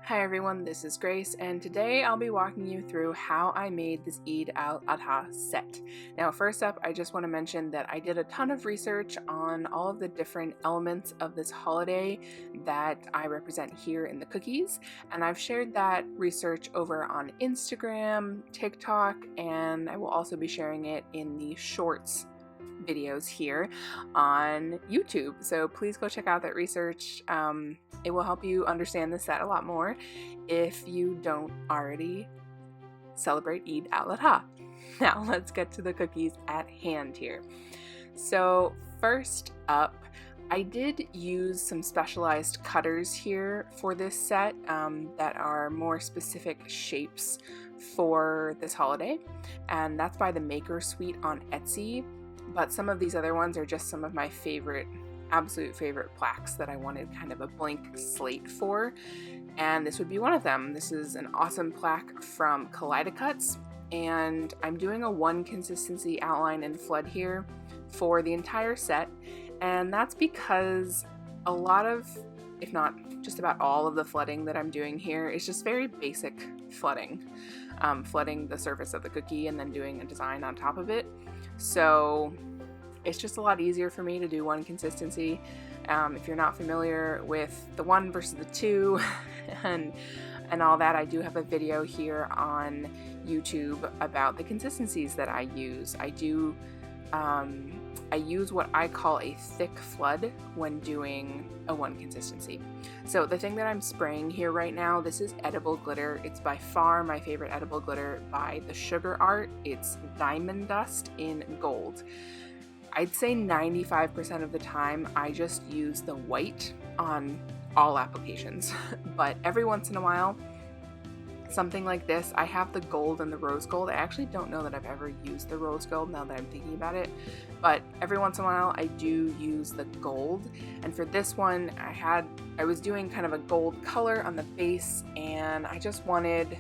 Hi everyone, this is Grace, and today I'll be walking you through how I made this Eid Al-ADHA set. Now first up, I just want to mention that I did a ton of research on all of the different elements of this holiday that I represent here in the cookies, and I've shared that research over on Instagram, TikTok, and I will also be sharing it in the shorts videos here on YouTube. So please go check out that research. It will help you understand the set a lot more if you don't already celebrate Eid Al-ADHA. Now let's get to the cookies at hand here. So first up, I did use some specialized cutters here for this set that are more specific shapes for this holiday, and that's by the Maker Suite on Etsy. But some of these other ones are just some of my absolute favorite plaques that I wanted kind of a blank slate for, and this would be one of them. This is an awesome plaque from Kaleidacuts, and I'm doing a 1 consistency outline and flood here for the entire set, and that's because a lot of, if not just about all of the flooding that I'm doing here is just very basic flooding. Flooding the surface of the cookie and then doing a design on top of it. So it's just a lot easier for me to do 1 consistency. If you're not familiar with the 1 versus the 2 and all that, I do have a video here on YouTube about the consistencies that I use. I use what I call a thick flood when doing a 1 consistency. So the thing that I'm spraying here right now, this is edible glitter. It's by far my favorite edible glitter by the Sugar Art. It's Diamond Dust in gold. I'd say 95% of the time I just use the white on all applications, but every once in a while, something like this, I have the gold and the rose gold. I actually don't know that I've ever used the rose gold now that I'm thinking about it, but every once in a while I do use the gold. And for this one, I was doing kind of a gold color on the base, and I just wanted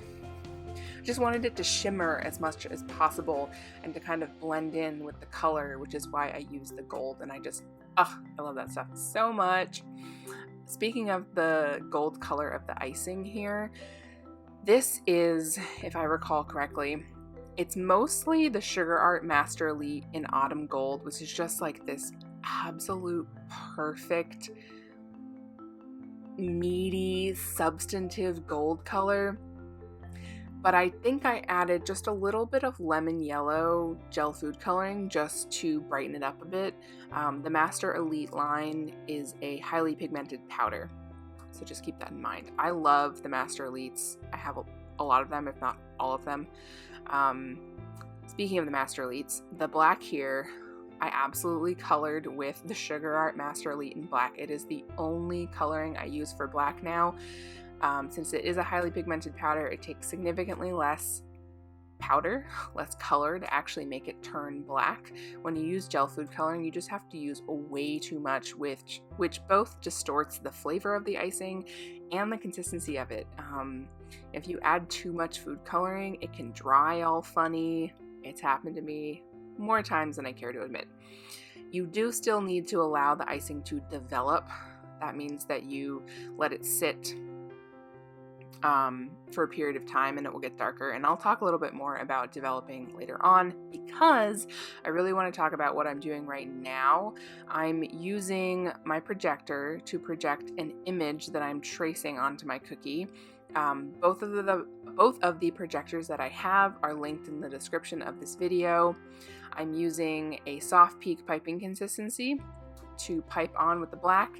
it to shimmer as much as possible and to kind of blend in with the color, which is why I use the gold. And I love that stuff so much. Speaking of the gold color of the icing here, this is, if I recall correctly, it's mostly the Sugar Art Master Elite in Autumn Gold, which is just like this absolute perfect, meaty, substantive gold color. But I think I added just a little bit of lemon yellow gel food coloring just to brighten it up a bit. The Master Elite line is a highly pigmented powder, so just keep that in mind. I love the Master Elites. I have a lot of them, if not all of them. Speaking of the Master Elites, the black here, I absolutely colored with the Sugar Art Master Elite in black. It is the only coloring I use for black now. Since it is a highly pigmented powder, it takes significantly less color to actually make it turn black. When you use gel food coloring, you just have to use way too much, which both distorts the flavor of the icing and the consistency of it. If you add too much food coloring, it can dry all funny. It's happened to me more times than I care to admit. You do still need to allow the icing to develop. That means that you let it sit for a period of time and it will get darker, and I'll talk a little bit more about developing later on because I really want to talk about what I'm doing right now. I'm using my projector to project an image that I'm tracing onto my cookie. Both of the projectors that I have are linked in the description of this video. I'm using a soft peak piping consistency to pipe on with the black.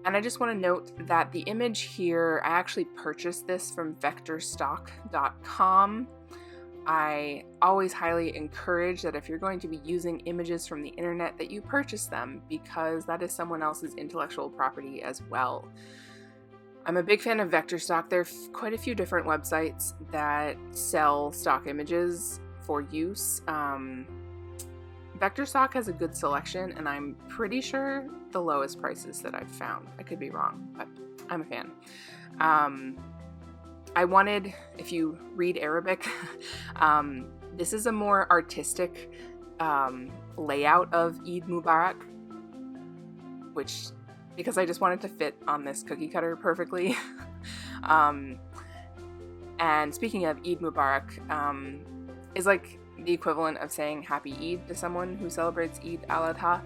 And I just want to note that the image here, I actually purchased this from vectorstock.com. I always highly encourage that if you're going to be using images from the internet that you purchase them, because that is someone else's intellectual property as well. I'm a big fan of vector stock. There are quite a few different websites that sell stock images for use. Vector stock has a good selection, and I'm pretty sure the lowest prices that I've found. I could be wrong, but I'm a fan. I wanted, if you read Arabic, this is a more artistic layout of Eid Mubarak, which, because I just wanted to fit on this cookie cutter perfectly, And speaking of Eid Mubarak, is like the equivalent of saying Happy Eid to someone who celebrates Eid al-Adha.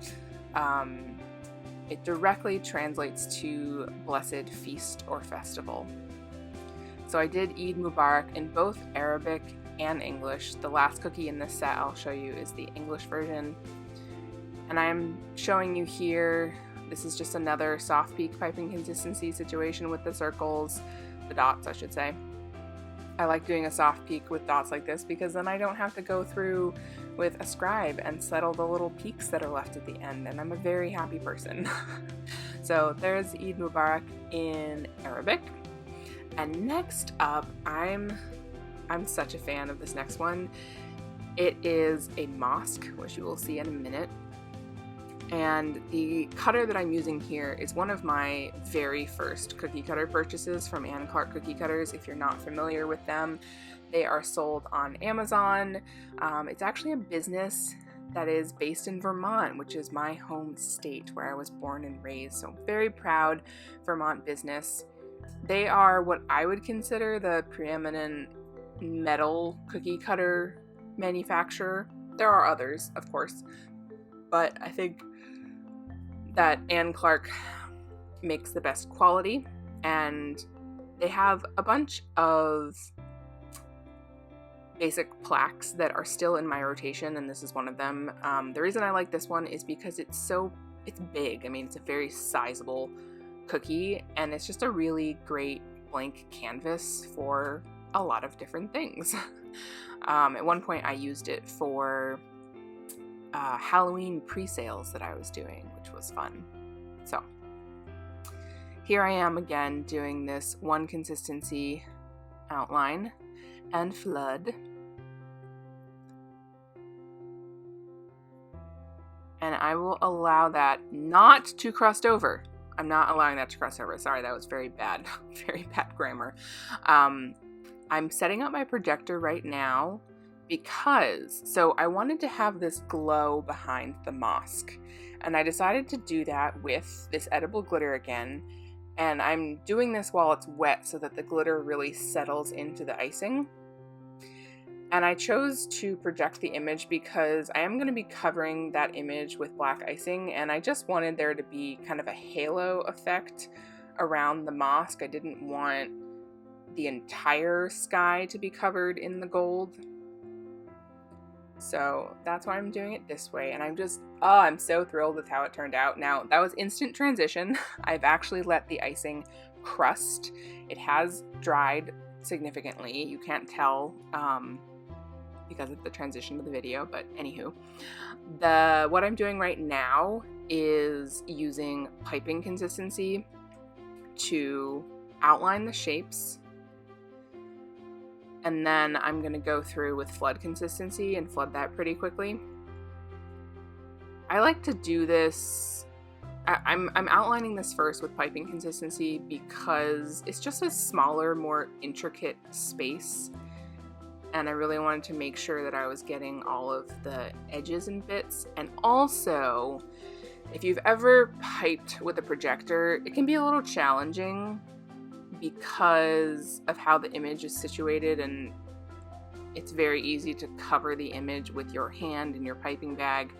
It directly translates to Blessed Feast or Festival. So I did Eid Mubarak in both Arabic and English. The last cookie in this set I'll show you is the English version. And I'm showing you here, this is just another soft peak piping consistency situation with the circles, the dots I should say. I like doing a soft peak with dots like this because then I don't have to go through with a scribe and settle the little peaks that are left at the end, and I'm a very happy person. So there's Eid Mubarak in Arabic. And next up, I'm such a fan of this next one. It is a mosque, which you will see in a minute. And the cutter that I'm using here is one of my very first cookie cutter purchases from Ann Clark Cookie Cutters. If you're not familiar with them, they are sold on Amazon. It's actually a business that is based in Vermont, which is my home state where I was born and raised. So very proud Vermont business. They are what I would consider the preeminent metal cookie cutter manufacturer. There are others, of course, but I think that Ann Clark makes the best quality, and they have a bunch of basic plaques that are still in my rotation, and this is one of them. The reason I like this one is because it's big. I mean, it's a very sizable cookie, and it's just a really great blank canvas for a lot of different things. At one point I used it for Halloween pre-sales that I was doing, which was fun. So here I am again doing this one consistency outline and flood. And I will allow that not to crust over. I'm not allowing that to crust over. Sorry, that was very bad, very bad grammar. I'm setting up my projector right now so I wanted to have this glow behind the mosque, and I decided to do that with this edible glitter again, and I'm doing this while it's wet so that the glitter really settles into the icing. And I chose to project the image because I am going to be covering that image with black icing, and I just wanted there to be kind of a halo effect around the mosque. I didn't want the entire sky to be covered in the gold. So that's why I'm doing it this way, and I'm so thrilled with how it turned out. Now, that was instant transition. I've actually let the icing crust. It has dried significantly. You can't tell because of the transition to the video, but anywho. What I'm doing right now is using piping consistency to outline the shapes. And then I'm going to go through with flood consistency and flood that pretty quickly. I like to do this, I'm outlining this first with piping consistency because it's just a smaller, more intricate space. And I really wanted to make sure that I was getting all of the edges and bits. And also, if you've ever piped with a projector, it can be a little challenging because of how the image is situated, and it's very easy to cover the image with your hand in your piping bag.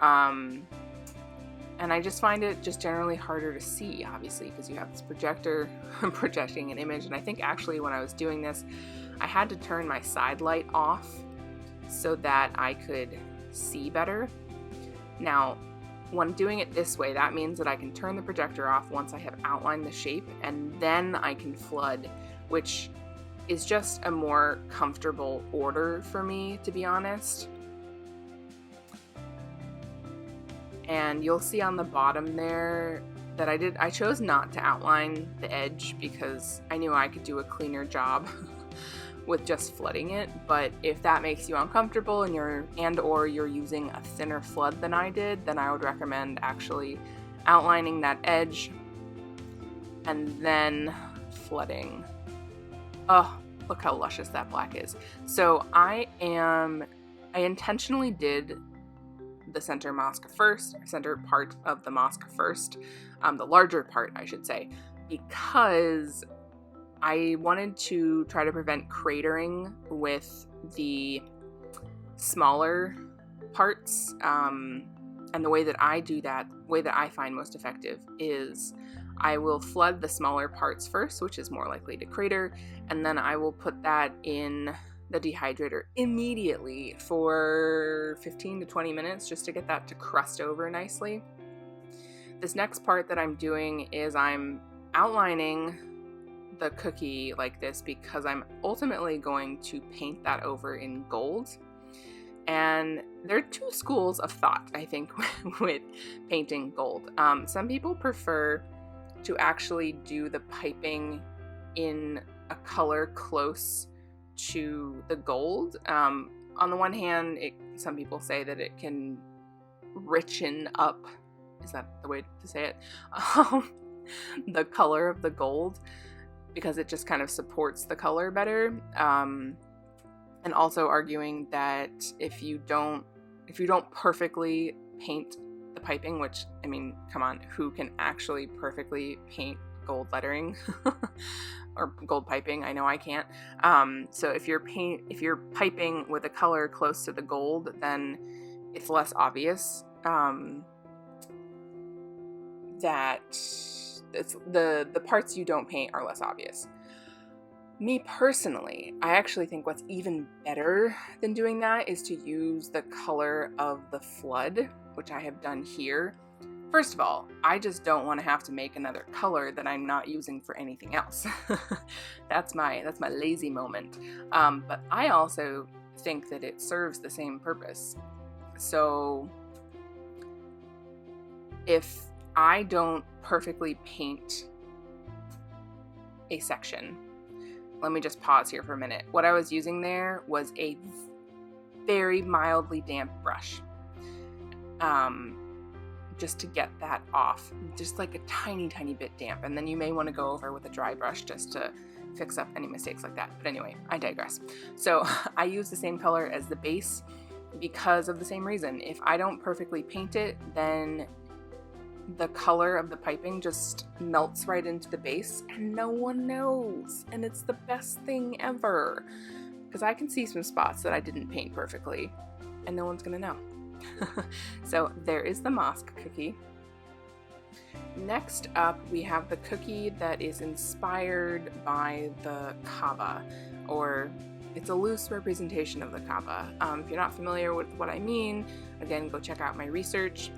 And I just find it just generally harder to see, obviously, because you have this projector projecting an image. And I think actually when I was doing this, I had to turn my side light off so that I could see better. Now, when doing it this way, that means that I can turn the projector off once I have outlined the shape, and then I can flood, which is just a more comfortable order for me, to be honest. And you'll see on the bottom there that I chose not to outline the edge because I knew I could do a cleaner job with just flooding it. But if that makes you uncomfortable and or you're using a thinner flood than I did, then I would recommend actually outlining that edge and then flooding. Oh, look how luscious that black is. So I intentionally did the center part of the mosque first, the larger part, I should say, because I wanted to try to prevent cratering with the smaller parts, and the way that I do that, way that I find most effective, is I will flood the smaller parts first, which is more likely to crater, and then I will put that in the dehydrator immediately for 15 to 20 minutes just to get that to crust over nicely. This next part that I'm doing is I'm outlining the cookie like this because I'm ultimately going to paint that over in gold. And there are two schools of thought, I think, with painting gold. Some people prefer to actually do the piping in a color close to the gold. On the one hand, some people say that it can richen up, is that the way to say it? The color of the gold, because it just kind of supports the color better. And also arguing that if you don't perfectly paint the piping, which, I mean, come on, who can actually perfectly paint gold lettering or gold piping? I know I can't. So if you're piping with a color close to the gold, then it's less obvious that it's the parts you don't paint are less obvious. Me personally, I actually think what's even better than doing that is to use the color of the flood, which I have done here. First of all, I just don't want to have to make another color that I'm not using for anything else. That's my lazy moment. But I also think that it serves the same purpose. So if I don't perfectly paint a section, let me just pause here for a minute. What I was using there was a very mildly damp brush, just to get that off, just like a tiny bit damp. And then you may want to go over with a dry brush just to fix up any mistakes like that. But anyway, I digress. So I use the same color as the base because of the same reason. If I don't perfectly paint it, then the color of the piping just melts right into the base and no one knows. And it's the best thing ever, because I can see some spots that I didn't paint perfectly and no one's gonna know. So there is the mosque cookie. Next up, we have the cookie that is inspired by the Kaaba, or it's a loose representation of the Kaaba. If you're not familiar with what I mean, again, go check out my research.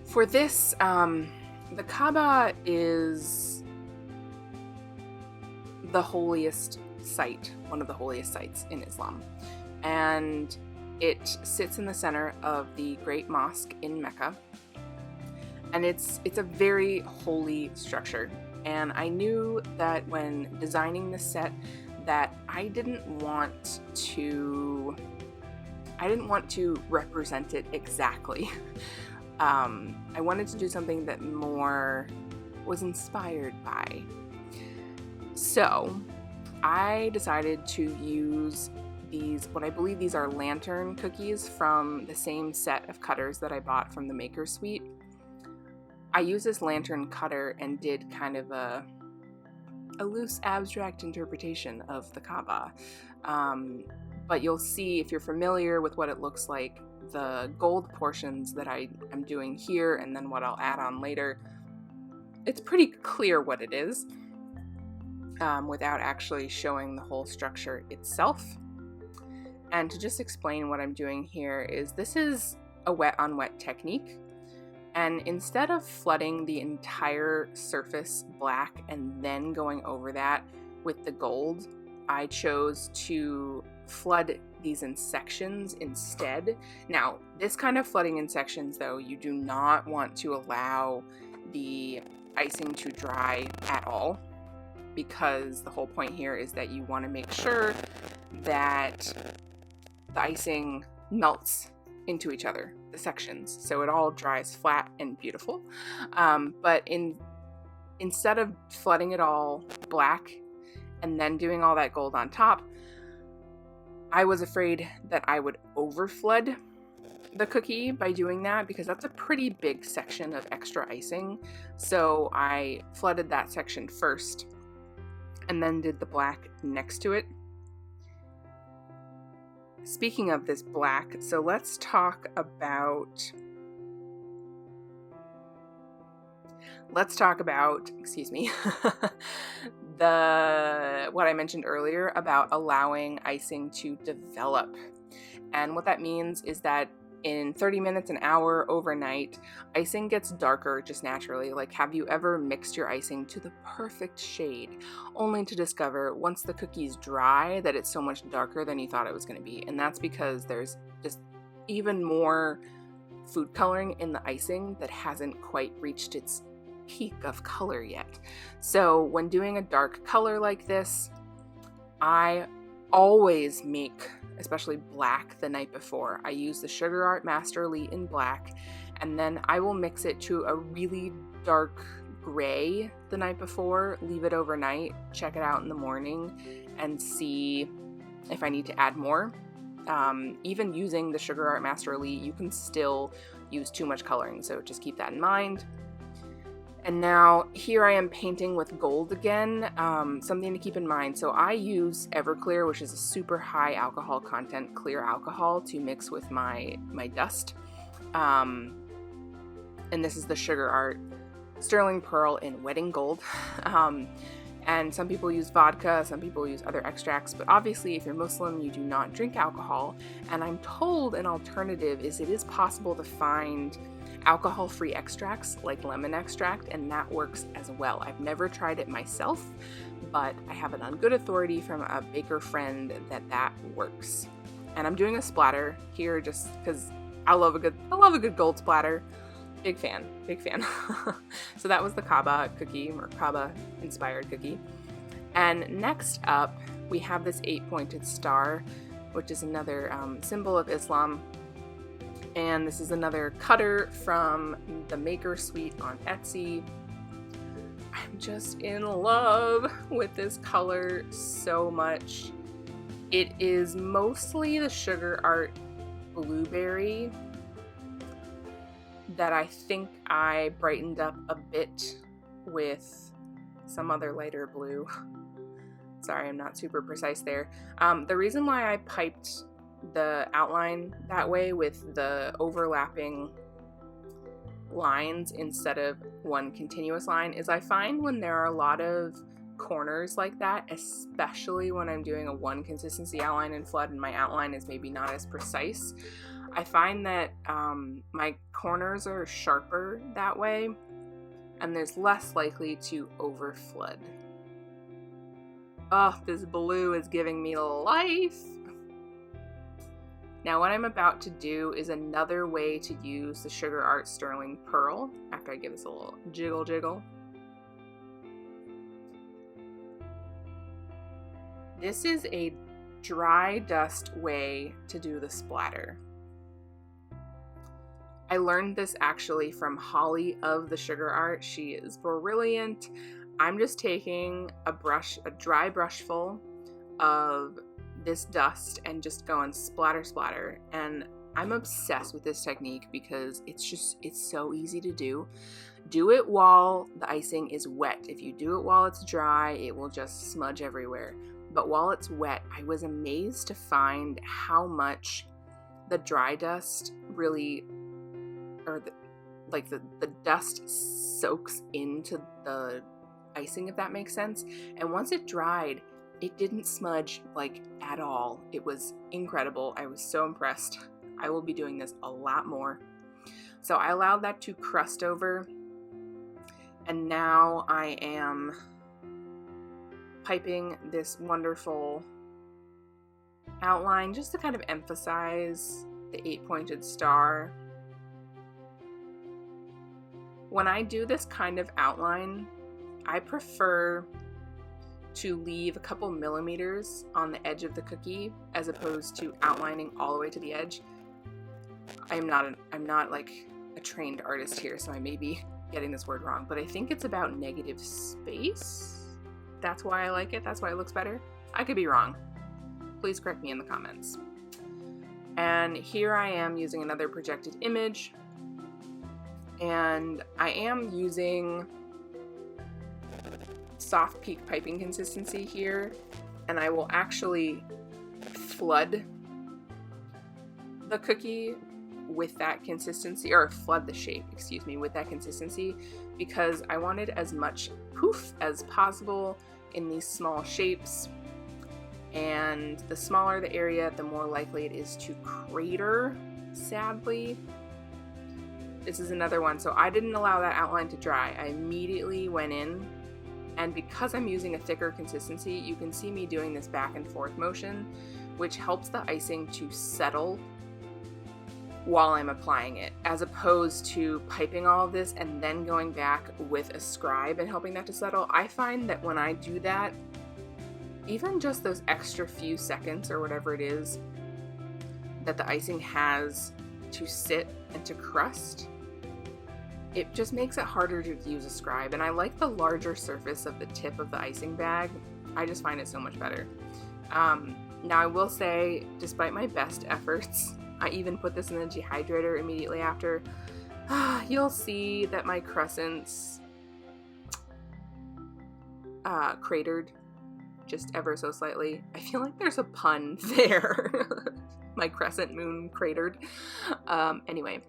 For this, the Kaaba is the holiest site, one of the holiest sites in Islam. And it sits in the center of the Great Mosque in Mecca. And it's a very holy structure. And I knew that when designing the set that I didn't want to represent it exactly. I wanted to do something that more was inspired by. So I decided to use what I believe these are lantern cookies from the same set of cutters that I bought from the Maker Suite. I used this lantern cutter and did kind of a loose abstract interpretation of the Kaaba. But you'll see, if you're familiar with what it looks like, the gold portions that I'm doing here and then what I'll add on later, it's pretty clear what it is without actually showing the whole structure itself. And to just explain what I'm doing here is this is a wet on wet technique. And instead of flooding the entire surface black and then going over that with the gold, I chose to flood these in sections instead. Now, this kind of flooding in sections, though, you do not want to allow the icing to dry at all, because the whole point here is that you want to make sure that the icing melts into each other, the sections, so it all dries flat and beautiful. But instead of flooding it all black and then doing all that gold on top, I was afraid that I would overflood the cookie by doing that, because that's a pretty big section of extra icing. So I flooded that section first, and then did the black next to it. Speaking of this black, so let's talk about, excuse me, what I mentioned earlier about allowing icing to develop. And what that means is that in 30 minutes, an hour, overnight, icing gets darker just naturally. Like, have you ever mixed your icing to the perfect shade, only to discover once the cookie's dry that it's so much darker than you thought it was going to be? And that's because there's just even more food coloring in the icing that hasn't quite reached its peak of color yet. So when doing a dark color like this, I always make, especially black, the night before. I use the Sugar Art Master Elite in black, and then I will mix it to a really dark gray the night before, leave it overnight, check it out in the morning, and see if I need to add more. Even using the Sugar Art Master Elite, you can still use too much coloring, so just keep that in mind. And now here I am painting with gold again, something to keep in mind. So I use Everclear, which is a super high alcohol content clear alcohol, to mix with my dust. And this is the Sugar Art Sterling Pearl in Wedding Gold. And some people use vodka, some people use other extracts, but obviously if you're Muslim, you do not drink alcohol. And I'm told an alternative is it is possible to find alcohol-free extracts like lemon extract, and that works as well. I've never tried it myself, but I have it on good authority from a baker friend that works. And I'm doing a splatter here just because I love a good gold splatter. Big fan. So that was the Kaaba cookie, or Kaaba inspired cookie. And next up, we have this 8-pointed star, which is another symbol of Islam. And this is another cutter from the Maker Suite on Etsy. I'm just in love with this color so much. It is mostly the Sugar Art Blueberry that I think I brightened up a bit with some other lighter blue. Sorry, I'm not super precise there. The reason why I piped the outline that way with the overlapping lines instead of one continuous line is I find when there are a lot of corners like that, especially when I'm doing a one consistency outline in flood and my outline is maybe not as precise, I find that my corners are sharper that way and there's less likely to over flood. Oh, this blue is giving me life. Now what I'm about to do is another way to use the Sugar Art Sterling Pearl after I give this a little jiggle. This is a dry dust way to do the splatter. I learned this actually from Holly of the Sugar Art. She is brilliant. I'm just taking a dry brushful of this dust and just going splatter, and I'm obsessed with this technique because it's so easy to do. Do it while the icing is wet. If you do it while it's dry, it will just smudge everywhere. But while it's wet, I was amazed to find how much the dry dust really, or the dust soaks into the icing, if that makes sense. And once it dried, it didn't smudge like at all. It was incredible. I was so impressed. I will be doing this a lot more. So I allowed that to crust over, and now I am piping this wonderful outline just to kind of emphasize the 8-pointed star. When I do this kind of outline, I prefer to leave a couple millimeters on the edge of the cookie as opposed to outlining all the way to the edge. I'm not like a trained artist here, so I may be getting this word wrong, but I think it's about negative space. That's why I like it. That's why it looks better. I could be wrong. Please correct me in the comments. And here I am using another projected image, and I am using soft peak piping consistency here, and I will actually flood the cookie with that consistency, or flood the shape, excuse me, with that consistency, because I wanted as much poof as possible in these small shapes. And the smaller the area, the more likely it is to crater, sadly. This is another one. So I didn't allow that outline to dry. I immediately went in, and because I'm using a thicker consistency, you can see me doing this back and forth motion, which helps the icing to settle while I'm applying it, as opposed to piping all of this and then going back with a scribe and helping that to settle. I find that when I do that, even just those extra few seconds or whatever it is that the icing has to sit and to crust, it just makes it harder to use a scribe. And I like the larger surface of the tip of the icing bag. I just find it so much better. Now I will say, despite my best efforts, I even put this in the dehydrator immediately after, you'll see that my crescents cratered just ever so slightly. I feel like there's a pun there. My crescent moon cratered. Anyway,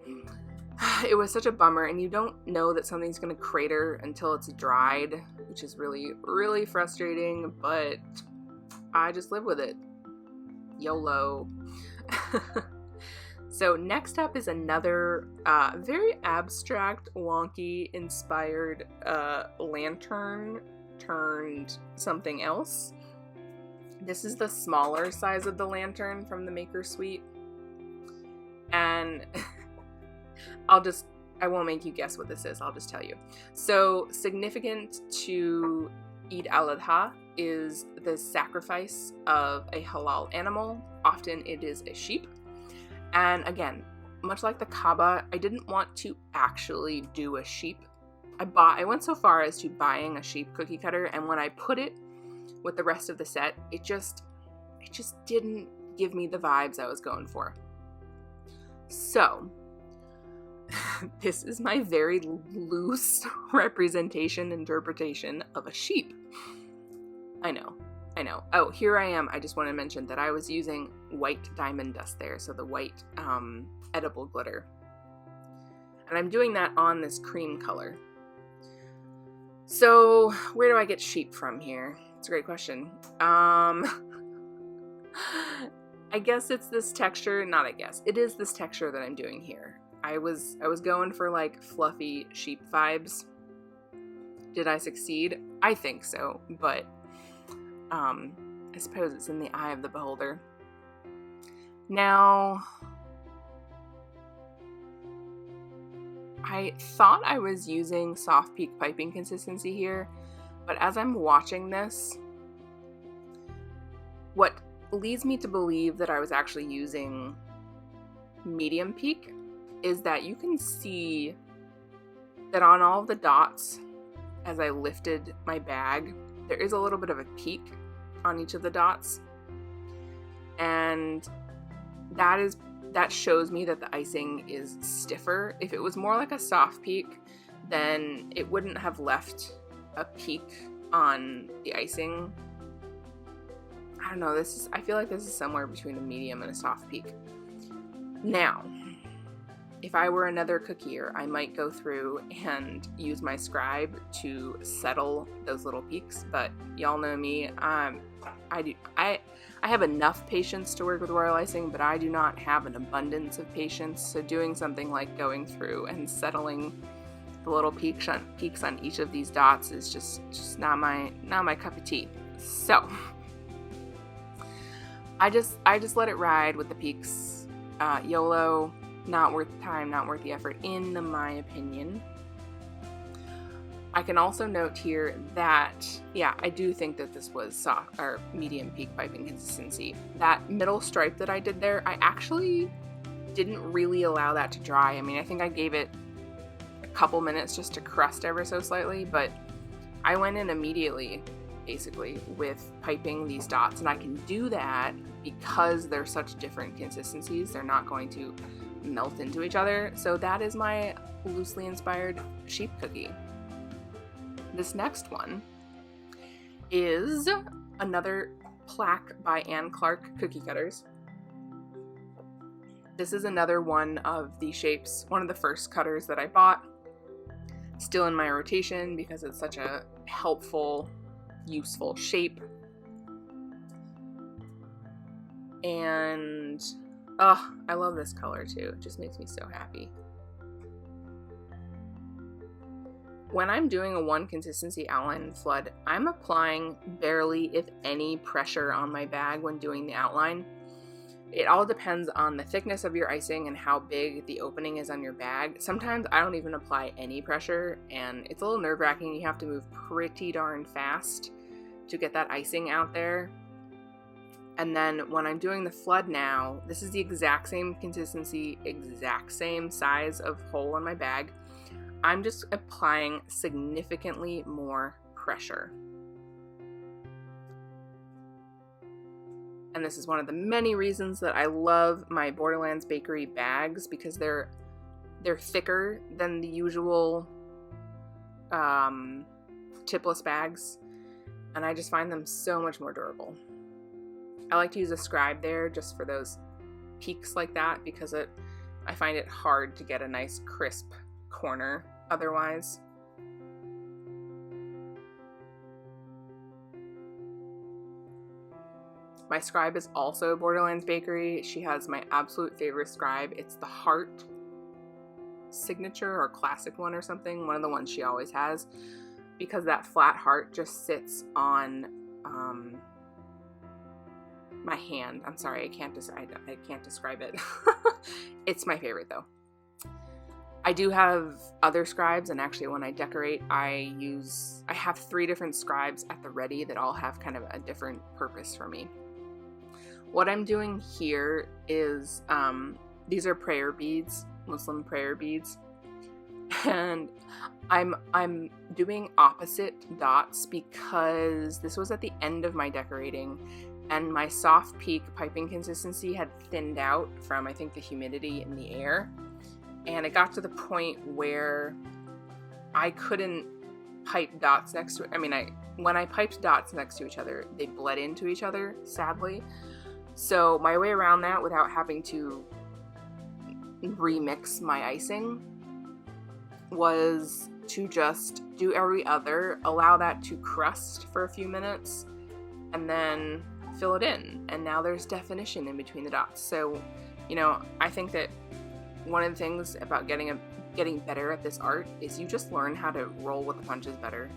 it was such a bummer, and you don't know that something's gonna crater until it's dried, which is really, really frustrating, but I just live with it. YOLO. So next up is another very abstract, wonky, inspired lantern turned something else. This is the smaller size of the lantern from the Maker Suite. And I won't make you guess what this is, I'll just tell you. So significant to Eid al-Adha is the sacrifice of a halal animal. Often it is a sheep. And again, much like the Kaaba, I didn't want to actually do a sheep. I went so far as to buying a sheep cookie cutter, and when I put it with the rest of the set, it just didn't give me the vibes I was going for. So, this is my very loose interpretation of a sheep. I know. Oh, here I am. I just want to mention that I was using white diamond dust there, so the white edible glitter. And I'm doing that on this cream color. So, where do I get sheep from here? It's a great question. I guess it's this texture. Not I guess. It is this texture that I'm doing here. I was going for like fluffy sheep vibes. Did I succeed? I think so, but I suppose it's in the eye of the beholder. Now, I thought I was using soft peak piping consistency here, but as I'm watching this, what leads me to believe that I was actually using medium peak is that you can see that on all of the dots, as I lifted my bag, there is a little bit of a peak on each of the dots, and that shows me that the icing is stiffer. If it was more like a soft peak, then it wouldn't have left a peak on the icing. I don't know, I feel like this is somewhere between a medium and a soft peak. Now, if I were another cookier, I might go through and use my scribe to settle those little peaks, but y'all know me, I have enough patience to work with royal icing, but I do not have an abundance of patience, so doing something like going through and settling the little peaks on each of these dots is just not my cup of tea. So I just let it ride with the peaks. YOLO. Not worth the time, not worth the effort, in my opinion. I can also note here that, yeah, I do think that this was soft or medium peak piping consistency. That middle stripe that I did there, I actually didn't really allow that to dry. I mean, I think I gave it a couple minutes just to crust ever so slightly, but I went in immediately, basically, with piping these dots, and I can do that because they're such different consistencies. They're not going to melt into each other. So that is my loosely inspired sheep cookie. This next one is another plaque by Anne Clark cookie cutters. This is another one of the shapes, one of the first cutters that I bought. Still in my rotation because it's such a helpful, useful shape. And I love this color too. It just makes me so happy. When I'm doing a one consistency outline and flood, I'm applying barely, if any, pressure on my bag when doing the outline. It all depends on the thickness of your icing and how big the opening is on your bag. Sometimes I don't even apply any pressure, and it's a little nerve-wracking. You have to move pretty darn fast to get that icing out there. And then when I'm doing the flood now, this is the exact same consistency, exact same size of hole on my bag. I'm just applying significantly more pressure. And this is one of the many reasons that I love my Borderlands Bakery bags, because they're thicker than the usual tipless bags, and I just find them so much more durable. I like to use a scribe there just for those peaks like that, because I find it hard to get a nice crisp corner otherwise. My scribe is also Borderlands Bakery. She has my absolute favorite scribe. It's the Heart Signature or Classic one or something, one of the ones she always has, because that flat heart just sits on my hand. I'm sorry, I can't describe it. It's my favorite though. I do have other scribes, and actually when I decorate, I have 3 different scribes at the ready that all have kind of a different purpose for me. What I'm doing here is, these are prayer beads, Muslim prayer beads, and I'm doing opposite dots because this was at the end of my decorating, and my soft peak piping consistency had thinned out from, I think, the humidity in the air. And it got to the point where I couldn't pipe dots next to it. I mean, when I piped dots next to each other, they bled into each other, sadly. So my way around that without having to remix my icing was to just do every other, allow that to crust for a few minutes, and then fill it in. And now there's definition in between the dots. So, you know, I think that one of the things about getting better at this art is you just learn how to roll with the punches better.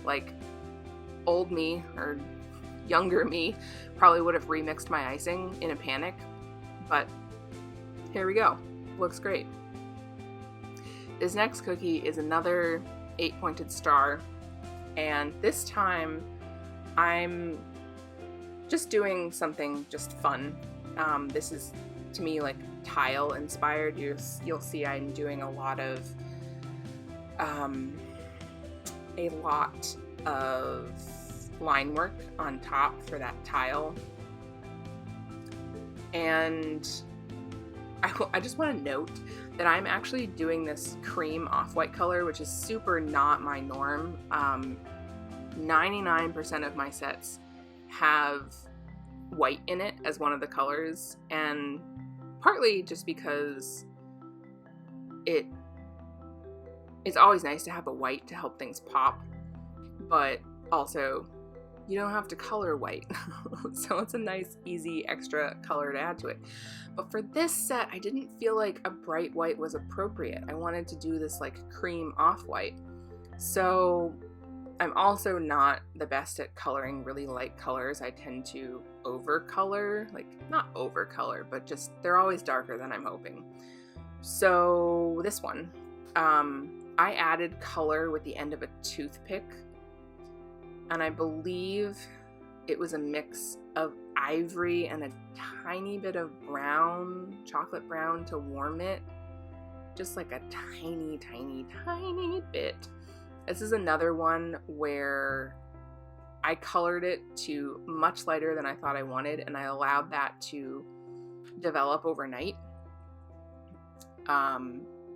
Like, old me or younger me probably would have remixed my icing in a panic, but here we go. Looks great. This next cookie is another 8-pointed star, and this time I'm just doing something just fun. This is, to me, like tile inspired. You'll see I'm doing a lot of line work on top for that tile. And I just want to note that I'm actually doing this cream off-white color, which is super not my norm. 99% of my sets have white in it as one of the colors, and partly just because it's always nice to have a white to help things pop, but also you don't have to color white. So it's a nice, easy extra color to add to it. But for this set, I didn't feel like a bright white was appropriate. I wanted to do this like cream off-white. So I'm also not the best at coloring really light colors. I tend to overcolor, like not overcolor, but just they're always darker than I'm hoping. So this one, I added color with the end of a toothpick, and I believe it was a mix of ivory and a tiny bit of brown, chocolate brown, to warm it. Just like a tiny, tiny, tiny bit. This is another one where I colored it to much lighter than I thought I wanted, and I allowed that to develop overnight.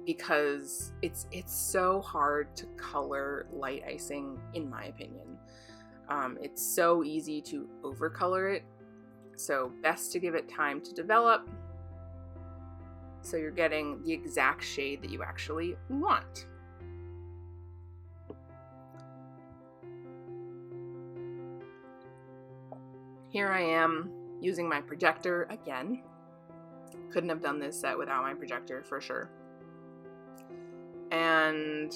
Because it's so hard to color light icing, in my opinion. It's so easy to overcolor it, so best to give it time to develop so you're getting the exact shade that you actually want. Here I am using my projector again. Couldn't have done this set without my projector for sure. And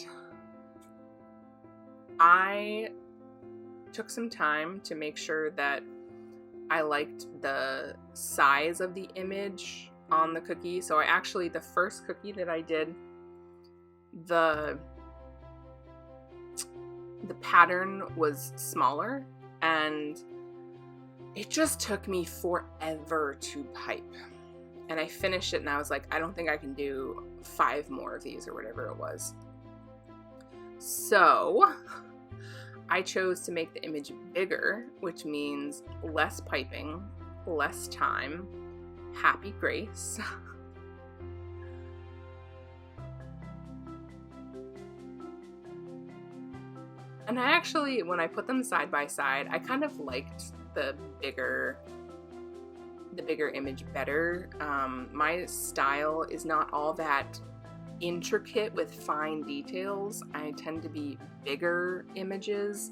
I took some time to make sure that I liked the size of the image on the cookie. So the first cookie that I did, the pattern was smaller, and it just took me forever to pipe. And I finished it and I was like, I don't think I can do 5 more of these or whatever it was. So I chose to make the image bigger, which means less piping, less time, happy grace. And I actually, when I put them side by side, I kind of liked the bigger image better. My style is not all that intricate with fine details. I tend to be bigger images,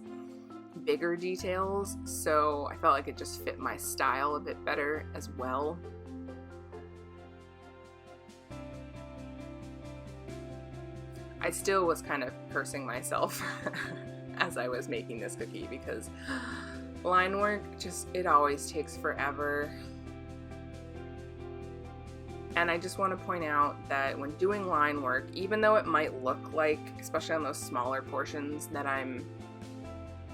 bigger details, so I felt like it just fit my style a bit better as well. I still was kind of cursing myself as I was making this cookie because line work, it always takes forever. And I just want to point out that when doing line work, even though it might look like, especially on those smaller portions, that I'm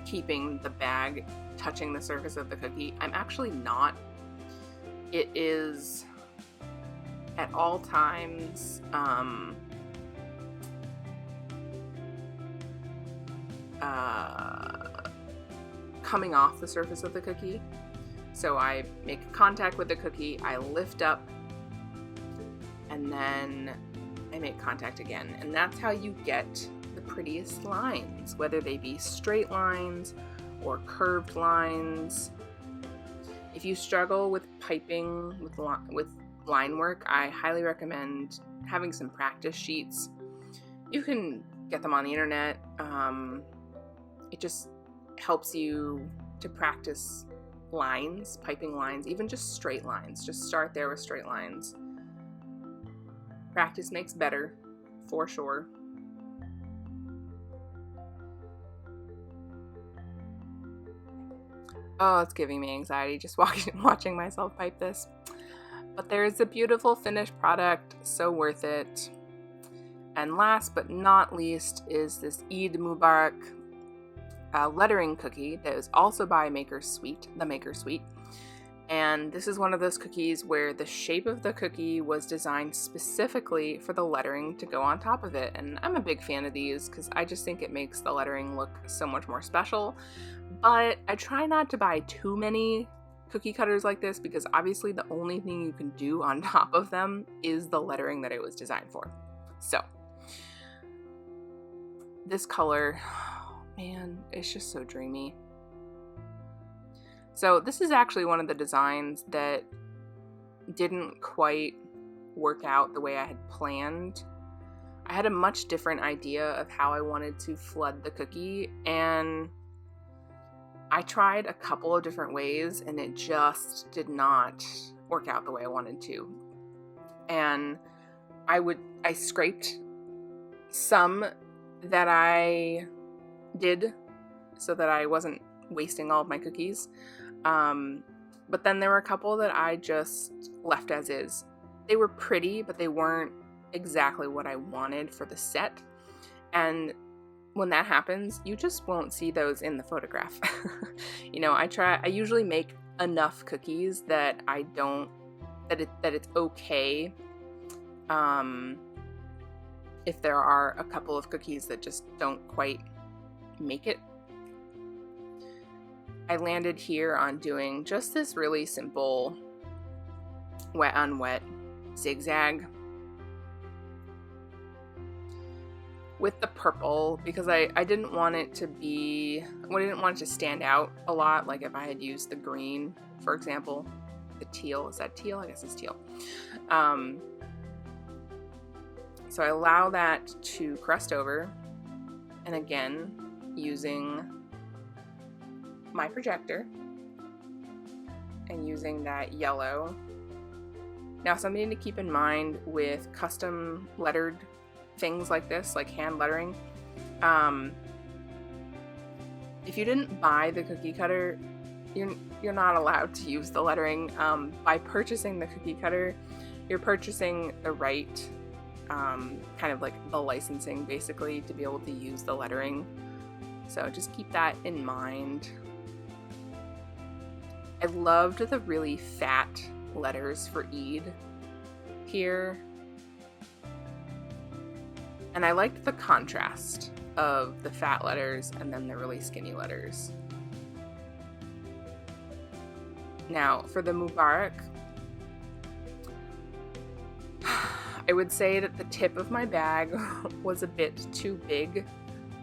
keeping the bag touching the surface of the cookie, I'm actually not. It is at all times coming off the surface of the cookie. So I make contact with the cookie, I lift up, and then I make contact again. And that's how you get the prettiest lines, whether they be straight lines or curved lines. If you struggle with piping with line work, I highly recommend having some practice sheets. You can get them on the internet. It just helps you to practice lines, piping lines, even just straight lines. Just start there with straight lines. Practice makes better, for sure. Oh, it's giving me anxiety just watching myself pipe this. But there's a beautiful finished product, so worth it. And last but not least is this Eid Mubarak lettering cookie that is also by the Maker Suite. And this is one of those cookies where the shape of the cookie was designed specifically for the lettering to go on top of it. And I'm a big fan of these because I just think it makes the lettering look so much more special. But I try not to buy too many cookie cutters like this because obviously the only thing you can do on top of them is the lettering that it was designed for. So this color, oh man, it's just so dreamy. So this is actually one of the designs that didn't quite work out the way I had planned. I had a much different idea of how I wanted to flood the cookie, and I tried a couple of different ways and it just did not work out the way I wanted to. And I scraped some that I did so that I wasn't wasting all of my cookies. But then there were a couple that I just left as is. They were pretty, but they weren't exactly what I wanted for the set. And when that happens, you just won't see those in the photograph. You know, I usually make enough cookies that it's okay if there are a couple of cookies that just don't quite make it. I landed here on doing just this really simple wet on wet zigzag with the purple because I didn't want it to be, I didn't want it to stand out a lot, like if I had used the green, for example. The teal, is that teal? I guess it's teal. So I allow that to crust over, and again, using my projector and using that yellow. Now, something to keep in mind with custom lettered things like this, like hand lettering, if you didn't buy the cookie cutter, you're not allowed to use the lettering. By purchasing the cookie cutter, you're purchasing the right, kind of like the licensing basically, to be able to use the lettering. So just keep that in mind. I loved the really fat letters for Eid here. And I liked the contrast of the fat letters and then the really skinny letters. Now, for the Mubarak, I would say that the tip of my bag was a bit too big.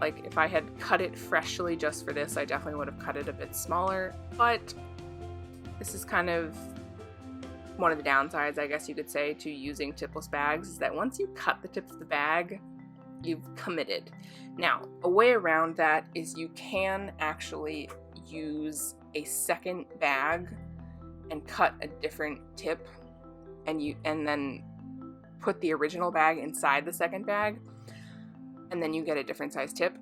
Like, if I had cut it freshly just for this, I definitely would have cut it a bit smaller. But this is kind of one of the downsides, I guess you could say, to using tipless bags, is that once you cut the tip of the bag, you've committed. Now, a way around that is you can actually use a second bag and cut a different tip, and then put the original bag inside the second bag, and then you get a different size tip.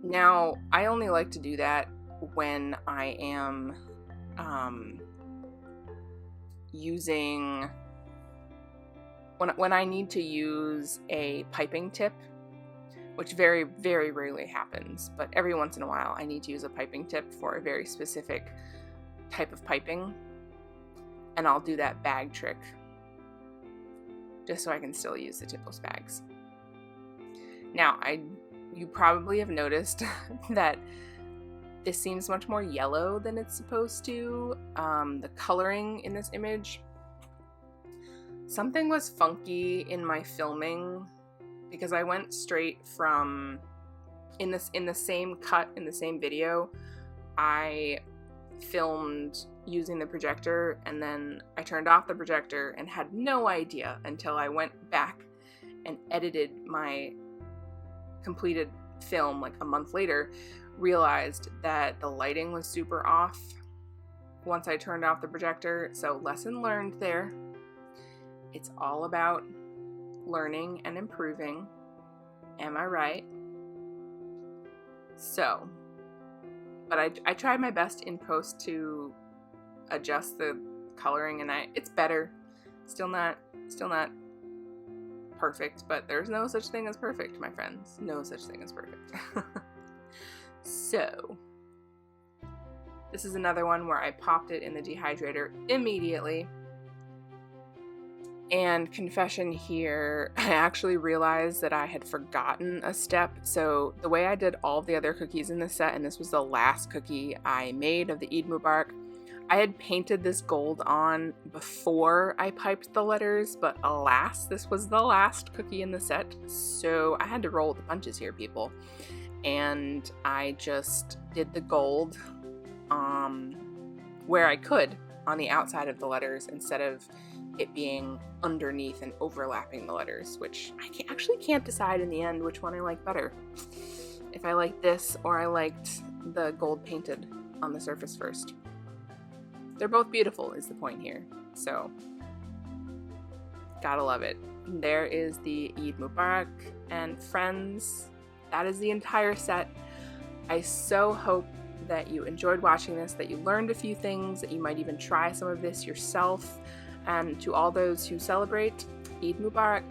Now, I only like to do that when I am when I need to use a piping tip, which very, very rarely happens, but every once in a while I need to use a piping tip for a very specific type of piping, and I'll do that bag trick just so I can still use the tipless bags. Now, you probably have noticed that this seems much more yellow than it's supposed to. The coloring in this image, something was funky in my filming, because I went straight from, in the same cut, in the same video, I filmed using the projector, and then I turned off the projector and had no idea until I went back and edited my completed film like a month later, realized that the lighting was super off once I turned off the projector. So lesson learned there. It's all about learning and improving. Am I right? So, but I tried my best in post to adjust the coloring, and it's better. Still not perfect, but there's no such thing as perfect, my friends. No such thing as perfect. So, this is another one where I popped it in the dehydrator immediately. And confession here, I actually realized that I had forgotten a step. So the way I did all the other cookies in this set, and this was the last cookie I made of the Eid Mubarak, I had painted this gold on before I piped the letters, but alas, this was the last cookie in the set, so I had to roll with the punches here, people. And I just did the gold where I could on the outside of the letters, instead of it being underneath and overlapping the letters, which I actually can't decide in the end which one I like better. If I liked this or I liked the gold painted on the surface first. They're both beautiful is the point here, so gotta love it. There is the Eid Mubarak, and friends, that is the entire set. I so hope that you enjoyed watching this, that you learned a few things, that you might even try some of this yourself. And to all those who celebrate, Eid Mubarak.